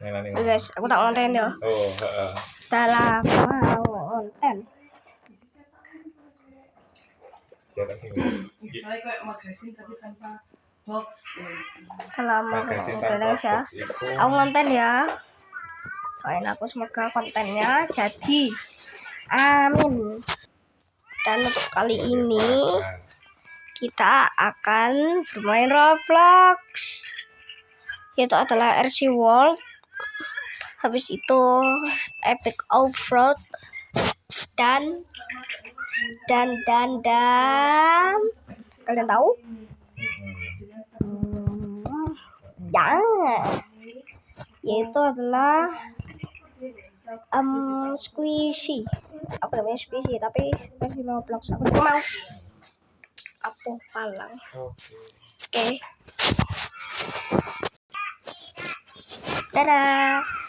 Guys, aku tak konten ya. Oh, Dalam konten. Kayak magasin tapi tanpa box. Dalam konten ya. Aku konten ya. Doain aku semoga kontennya jadi. Amin. Dan untuk kali ini kita akan bermain Roblox. Yaitu adalah RC World. Habis itu Epic Offroad dan kalian tahu? Yaitu adalah Squishy. Aku namanya Squishy tapi versi Roblox aku mau apa palang. Oke. Dadah.